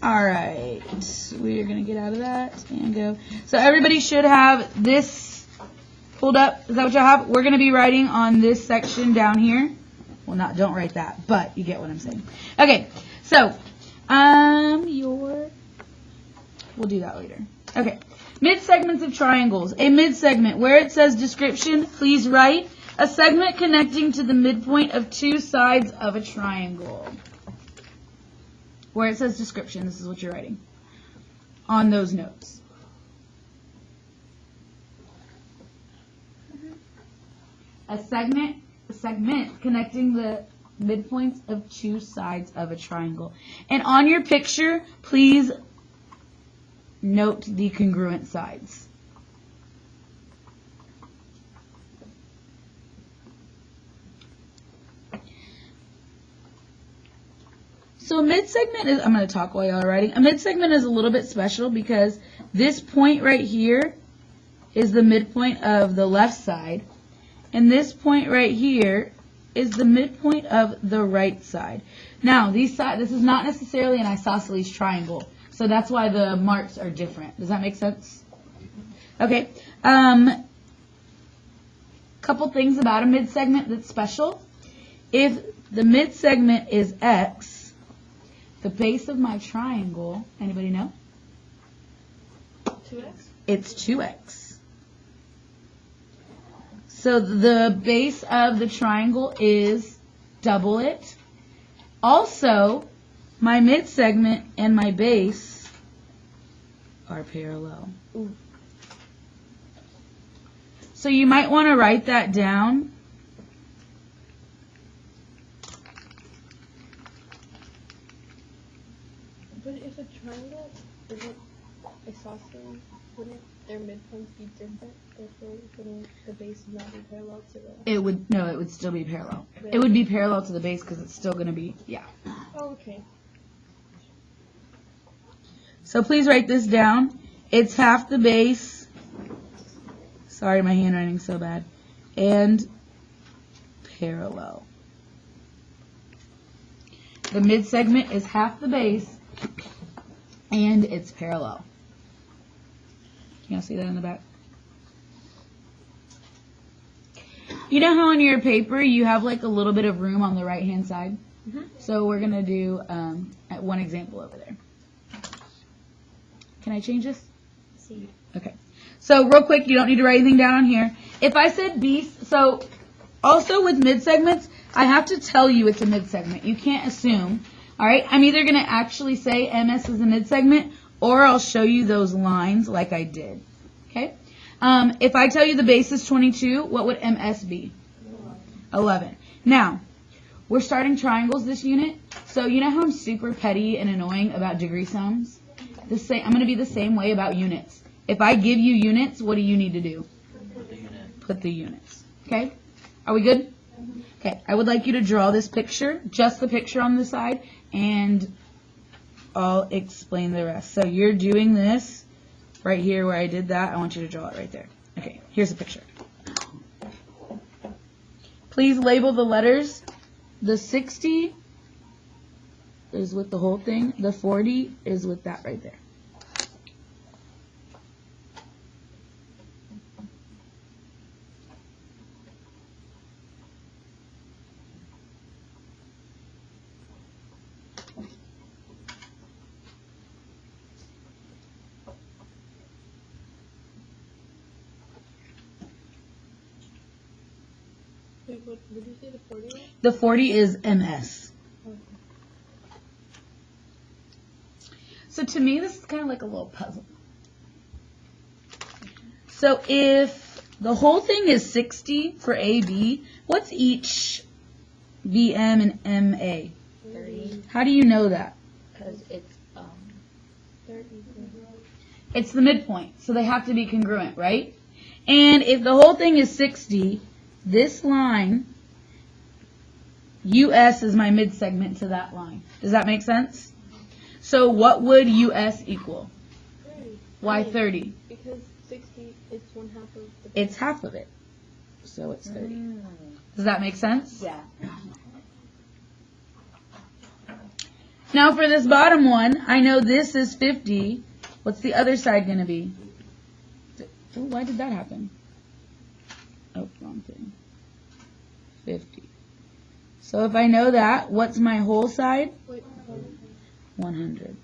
All right, we're going to get out of that and go. So everybody should have this pulled up. Is that what y'all have? We're going to be writing on this section down here. Well, don't write that, but you get what I'm saying. Okay, so we'll do that later. Okay, mid-segments of triangles. A mid-segment, where it says description, please write a segment connecting to the midpoint of two sides of a triangle. Where it says description, this is what you're writing on those notes. A segment connecting the midpoints of two sides of a triangle. And on your picture, please note the congruent sides. So a mid-segment is, I'm going to talk while y'all are writing. A mid-segment is a little bit special because this point right here is the midpoint of the left side. And this point right here is the midpoint of the right side. Now, this is not necessarily an isosceles triangle. So that's why the marks are different. Does that make sense? Okay. Couple things about a mid-segment that's special. If the mid-segment is X, the base of my triangle, anybody know? 2x? It's 2x. So the base of the triangle is double it. Also, my mid-segment and my base are parallel. Ooh. So you might want to write that down. But if a triangle isn't isosceles, wouldn't their midpoints be different? Therefore, wouldn't the base not be parallel to the... It would still be parallel. Really? It would be parallel to the base because it's still going to be, yeah. Oh, okay. So please write this down. It's half the base. Sorry, my handwriting's so bad. And parallel. The mid-segment is half the base, and it's parallel. Can you see that in the back? You know how on your paper you have like a little bit of room on the right-hand side? Mm-hmm. So we're going to do one example over there. Can I change this? See. Okay. So real quick, you don't need to write anything down on here. If I said B, so also with mid-segments, I have to tell you it's a mid-segment. You can't assume. All right? I'm either going to actually say MS is a mid-segment, or I'll show you those lines like I did. Okay? If I tell you the base is 22, what would MS be? 11. Now, we're starting triangles this unit. So you know how I'm super petty and annoying about degree sums? I'm going to be the same way about units. If I give you units, what do you need to do? Put the units. Okay? Are we good? Okay. I would like you to draw this picture, just the picture on the side, and I'll explain the rest. So you're doing this right here where I did that. I want you to draw it right there. Okay. Here's the picture. Please label the letters. The 60 is with the whole thing. The 40 is with that right there. Wait, what did you say the 40 was? The 40 is MS. Okay. So to me, this is kind of like a little puzzle. So if the whole thing is 60 for AB, what's each VM and MA? 30. How do you know that? Because it's 30. It's the midpoint, so they have to be congruent, right? And if the whole thing is 60, this line, US is my mid-segment to that line. Does that make sense? So what would US equal? 30. Why 30? Because 60 is 1/2 of the... It's half of it. So it's 30. Does that make sense? yeah. Now for this bottom one, I know this is 50. What's the other side going to be? Oh, why did that happen? Oh, wrong thing. 50. So if I know that, what's my whole side? 100.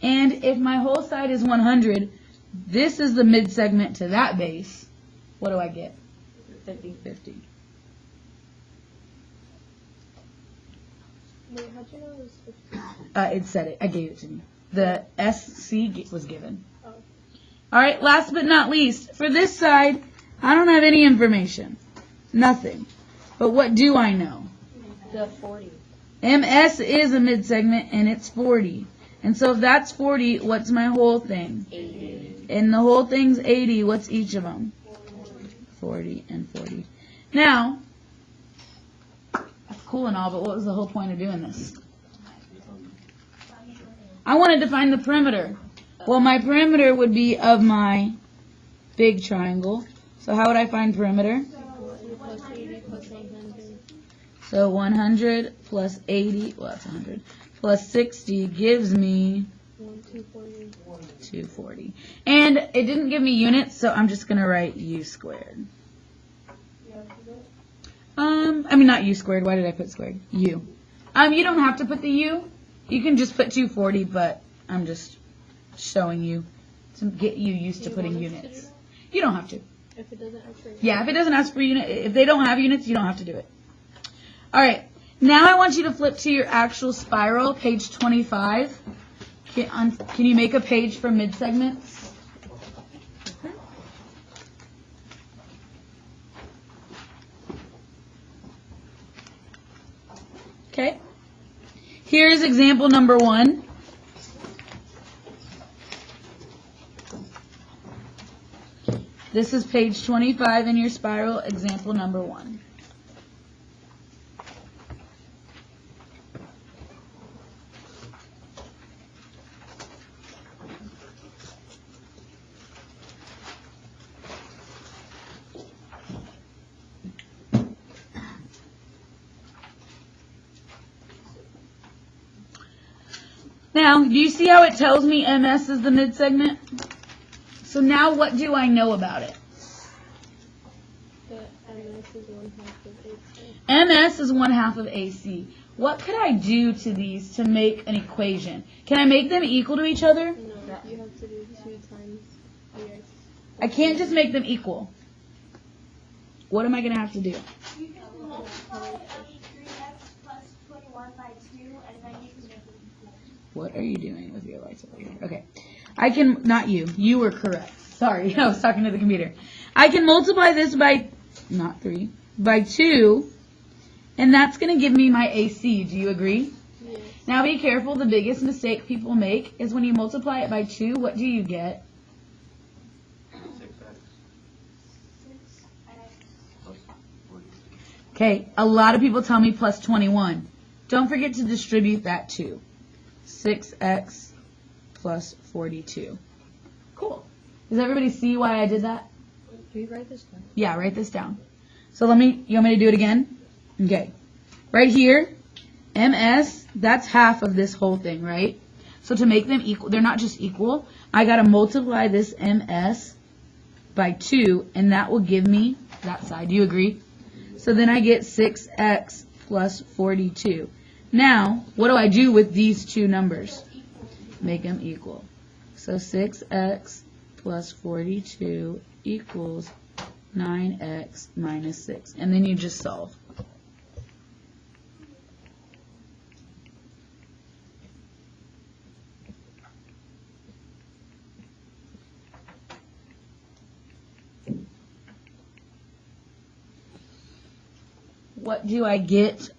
And if my whole side is 100, this is the mid-segment to that base. What do I get? 50. Wait, how'd you know it was 50? It said it. I gave it to me. The SC was given. Oh. All right, last but not least, for this side, I don't have any information. Nothing. But what do I know? The 40. MS is a mid-segment, and it's 40. And so if that's 40, what's my whole thing? 80. And the whole thing's 80. What's each of them? 40 and 40. Now, that's cool and all, but what was the whole point of doing this? I wanted to find the perimeter. Well, my perimeter would be of my big triangle. So how would I find perimeter? Plus 80 plus 100. So 100 plus 80, well, that's 100, plus 60 gives me 240. 240. And it didn't give me units, so I'm just going to write u squared. I mean, not u squared. Why did I put squared? U. You don't have to put the u. You can just put 240, but I'm just showing you to get you used to putting units. You don't have to. If it doesn't ask for units. Yeah, if it doesn't ask for unit, if they don't have units, you don't have to do it. All right. Now I want you to flip to your actual spiral, page 25. Can you make a page for mid-segments? Okay. Here's example number 1. This is page 25 in your spiral, example number 1. Now, do you see how it tells me MS is the mid-segment? So now what do I know about it? The MS is 1/2 of AC. MS is 1/2 of AC. What could I do to these to make an equation? Can I make them equal to each other? No, you have to do 2 times EX. I can't just make them equal. What am I going to have to do? You can multiply 3x plus 21 by 2, and then you can make it equal. What are you doing with your lights over here? Okay. I can, not you. You were correct. Sorry, I was talking to the computer. I can multiply this by, not 3, by 2, and that's going to give me my AC. Do you agree? Yes. Now be careful. The biggest mistake people make is when you multiply it by 2, what do you get? 6x. Okay, a lot of people tell me plus 21. Don't forget to distribute that too. 6x plus 42. Cool. Does everybody see why I did that? Can you write this down? Yeah, write this down. So you want me to do it again? Okay. Right here, MS, that's half of this whole thing, right? So to make them equal, they're not just equal. I got to multiply this MS by 2, and that will give me that side. Do you agree? So then I get 6x plus 42. Now, what do I do with these two numbers? Make them equal. So 6x plus 42 equals 9x minus 6. And then you just solve. What do I get?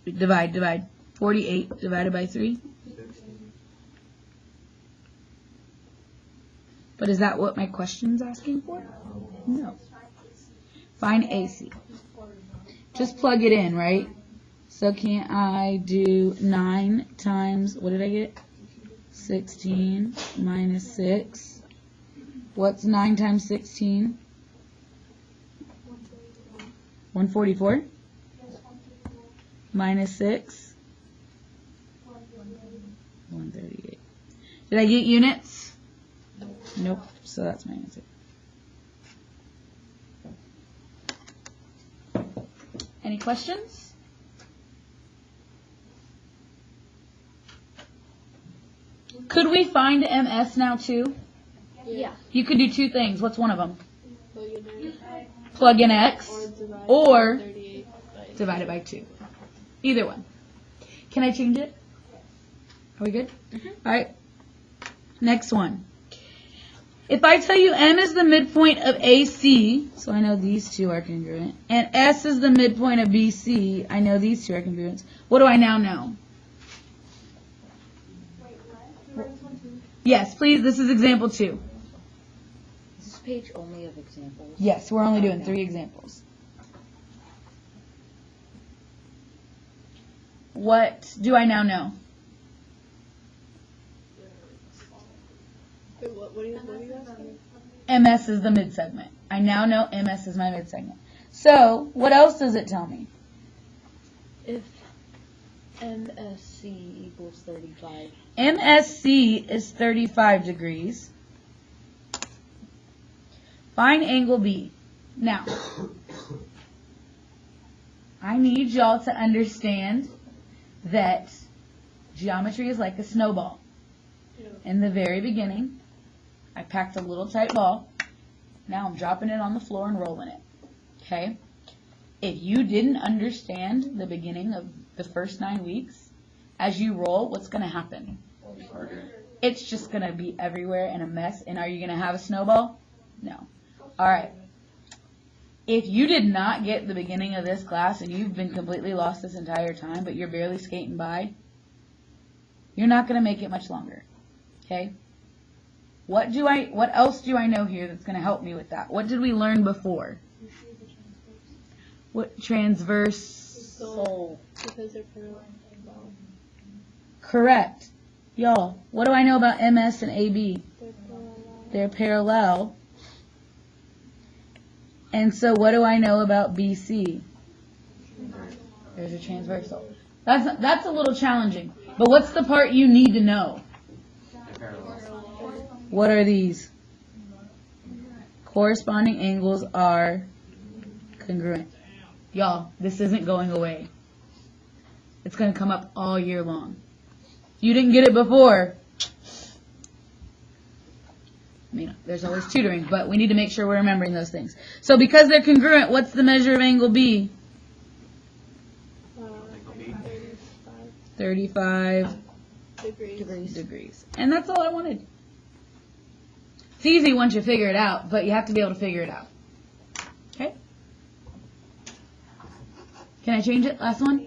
Divide. 48 divided by 3. But is that what my question's asking for? No. Find AC. Just plug it in, right? So can't I do 9 times, what did I get? 16 minus 6. What's 9 times 16? 144 Yes, 154. minus 6. 138. 138. Did I get units? Nope. So that's my answer. Any questions? Could we find MS now too? Yeah. You could do two things. What's one of them? Plug in there. Plug in X or Or divide 38 by divide it by 2. Either one. Can I change it? Are we good? All right. Next one. If I tell you M is the midpoint of AC, so I know these two are congruent, and S is the midpoint of BC, I know these two are congruent. What do I now know? Wait, what? Yes, please. This is example 2. Is this page only of examples? Yes, we're only doing 3 examples. What do I now know? Wait, what are you asking? MS is the midsegment. I now know MS is my midsegment. So, what else does it tell me? If MSC equals 35. MSC is 35 degrees. Find angle B. Now, I need y'all to understand that geometry is like a snowball. In the very beginning, I packed a little tight ball. Now I'm dropping it on the floor and rolling it. Okay? If you didn't understand the beginning of the first 9 weeks, as you roll, what's going to happen? It's just going to be everywhere and a mess. And are you going to have a snowball? No. All right. If you did not get the beginning of this class and you've been completely lost this entire time, but you're barely skating by, you're not going to make it much longer. Okay? What else do I know here that's going to help me with that? What did we learn before? What transverse? Soul. Because they're parallel. Correct. Y'all, what do I know about MS and AB? They're parallel. They're parallel. And so what do I know about BC? There's a transversal. That's a little challenging. But what's the part you need to know? What are these? Corresponding angles are congruent. Y'all, this isn't going away. It's going to come up all year long. If you didn't get it before, I mean, there's always tutoring, but we need to make sure we're remembering those things. So because they're congruent, what's the measure of angle B? 35 degrees. And that's all I wanted. It's easy once you figure it out, but you have to be able to figure it out. Okay? Can I change it? Last one?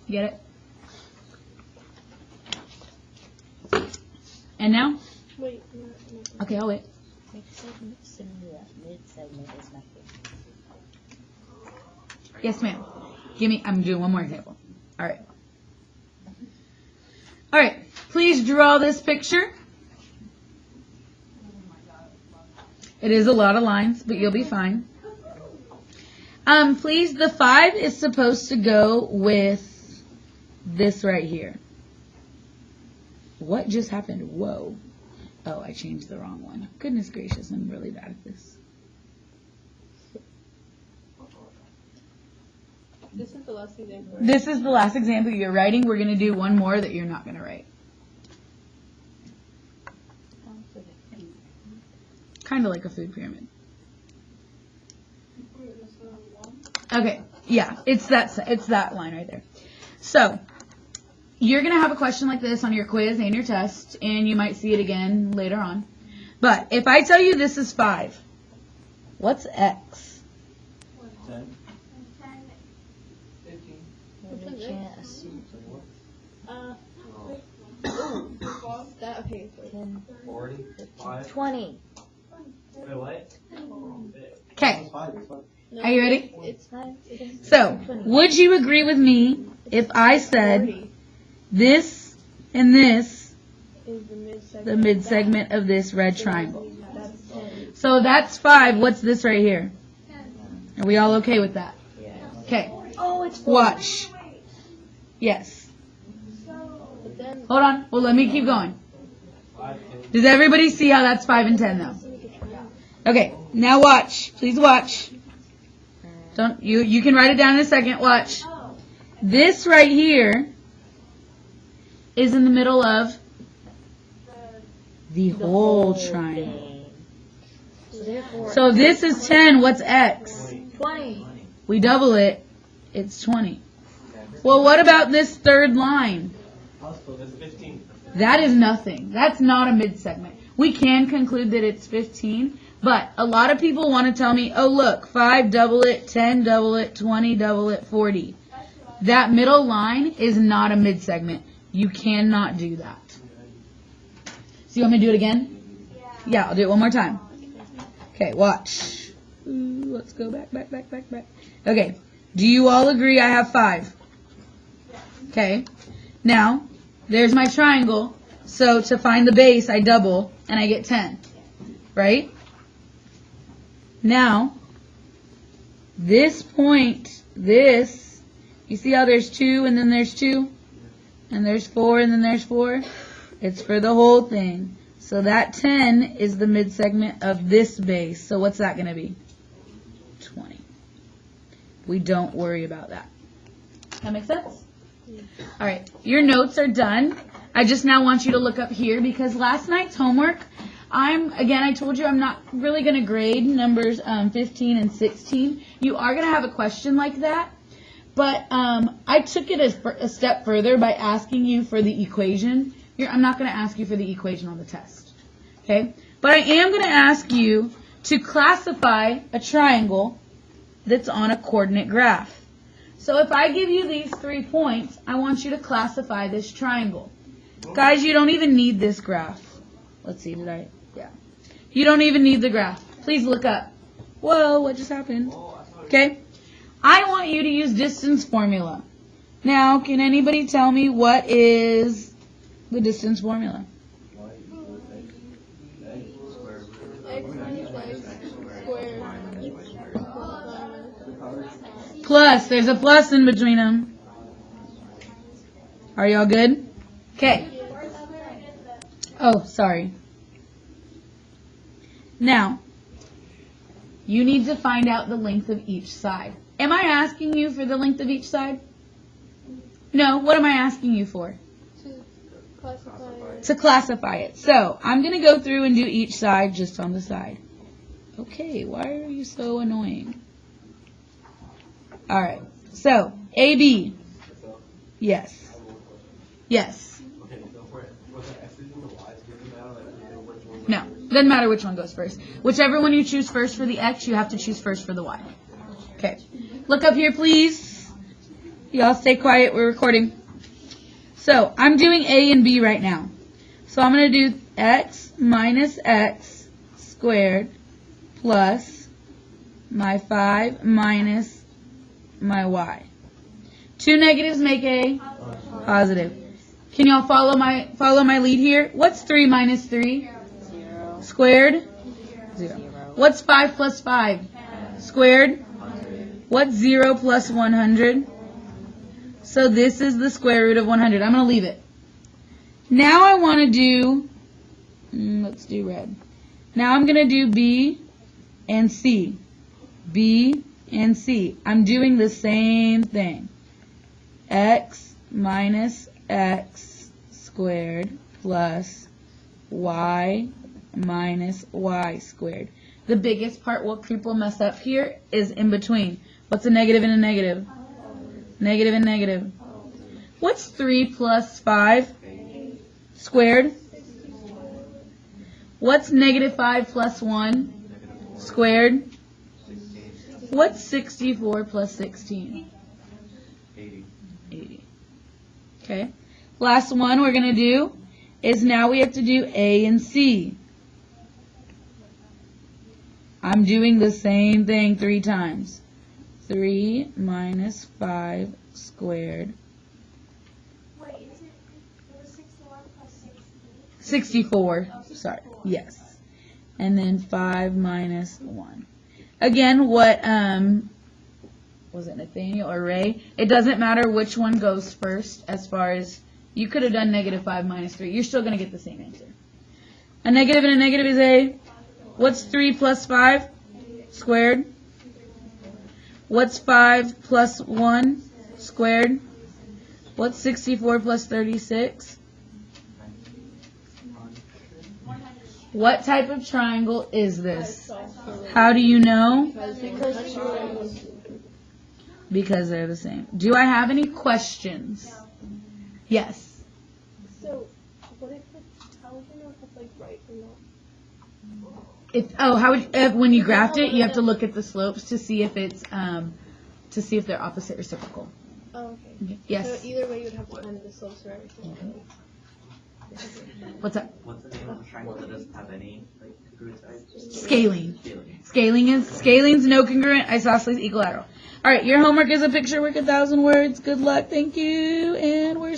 Get it? And now? Wait, Okay, I'll wait. Mid-segment is nothing. Yes, ma'am. I'm doing one more example. All right. All right. Please draw this picture. It is a lot of lines, but you'll be fine. Please, the 5 is supposed to go with this right here. What just happened? Whoa. Oh, I changed the wrong one. Goodness gracious, I'm really bad at this. this is the last example. This is the last example you're writing. We're going to do one more that you're not going to write. Kind of like a food pyramid. Okay, yeah, it's that line right there. So, you're going to have a question like this on your quiz and your test, and you might see it again later on. But if I tell you this is 5, what's X? 10, 15. We can't assume. That, okay. 10, 40, 5. 20. Wait, what? Okay, No, are you ready? It's So, would you agree with me if I said 40 this and this, is the mid-segment. the midsegment of this red triangle? That's 10. So that's 5. What's this right here? Are we all okay with that? Okay. Oh, it's 4. Watch. Yes. But then, Hold on. Well, let me keep going. 5, 10. Does everybody see how that's 5 and 10 though? Okay. Now watch. Please watch. Don't you can write it down in a second. Watch. This right here is in the middle of the whole triangle. So therefore, So this is 10. What's x? 20. We double it. It's 20. Well, what about this third line? Possible, that's 15. That is nothing. That's not a mid-segment. We can conclude that it's 15, but a lot of people want to tell me, oh, look, 5, double it, 10, double it, 20, double it, 40. That middle line is not a mid-segment. You cannot do that. So you want me to do it again? Yeah, I'll do it one more time. Okay, watch. Ooh, let's go back. Okay, do you all agree I have 5? Okay, now, there's my triangle. So to find the base, I double, and I get 10. Right? Now, this point, this, you see how there's 2, and then there's 2? And there's 4, and then there's 4? It's for the whole thing. So that 10 is the mid-segment of this base. So what's that going to be? 20. We don't worry about that. That make sense? All right. Your notes are done. I just now want you to look up here because last night's homework, I told you I'm not really going to grade numbers 15 and 16. You are going to have a question like that. But I took it a step further by asking you for the equation. I'm not going to ask you for the equation on the test. Okay? But I am going to ask you to classify a triangle that's on a coordinate graph. So if I give you these 3 points, I want you to classify this triangle. Guys, you don't even need this graph. Let's see, yeah. You don't even need the graph. Please look up. Whoa, what just happened? Okay? I want you to use distance formula. Now, can anybody tell me what is the distance formula? x minus y squared. Plus. There's a plus in between them. Are y'all good? Okay. Oh, sorry. Now, you need to find out the length of each side. Am I asking you for the length of each side? No. What am I asking you for? To classify. To classify it. So, I'm going to go through and do each side just on the side. Okay, why are you so annoying? Alright, so, AB. Yes. Yes. Okay, so for the X's and the Y's, doesn't matter which one. No, doesn't matter which one goes first. Whichever one you choose first for the X, you have to choose first for the Y. Okay, look up here, please. Y'all stay quiet, we're recording. So, I'm doing A and B right now. So, I'm going to do X minus X squared plus my 5 minus my Y. 2 negatives make a positive. Can y'all follow my lead here? What's 3 minus 3? 0. Squared? 0. What's 5 plus 5? Squared? What's 0 plus 100? So this is the square root of 100. I'm going to leave it. Now I want to do, let's do red. Now I'm going to do B and C. B and C. I'm doing the same thing. X minus X squared plus Y minus Y squared. The biggest part what people mess up here is in between. What's a negative and a negative? Negative and negative. What's 3 plus 5 squared? What's negative 5 plus 1 squared? What's 64 plus 16? 80. Okay. Last one we're going to do is now we have to do A and C. I'm doing the same thing 3 times. 3 minus 5 squared. Wait, is it was 61 plus 60? 64. Sorry. Yes. and then 5 minus 1. Again, what, was it Nathaniel or Ray? It doesn't matter which one goes first as far as, you could have done negative 5 minus 3. You're still going to get the same answer. A negative and a negative is a, what's 3 plus 5 squared? What's 5 plus 1 squared? What's 64 plus 36? What type of triangle is this? How do you know? Because they're the same. Do I have any questions? Yes. So, what if it's, how would you know if it's like right or not? How would when you graphed it, you have to look at the slopes to see if it's to see if they're opposite reciprocal. Oh, okay. Yes. So either way, you would have to find the slopes for everything. What's that? What's the name of the triangle that doesn't have any like congruent sides? Scaling. Scaling's no congruent. Isosceles equilateral. All right, your homework is a picture work 1,000 words. Good luck. Thank you. And we're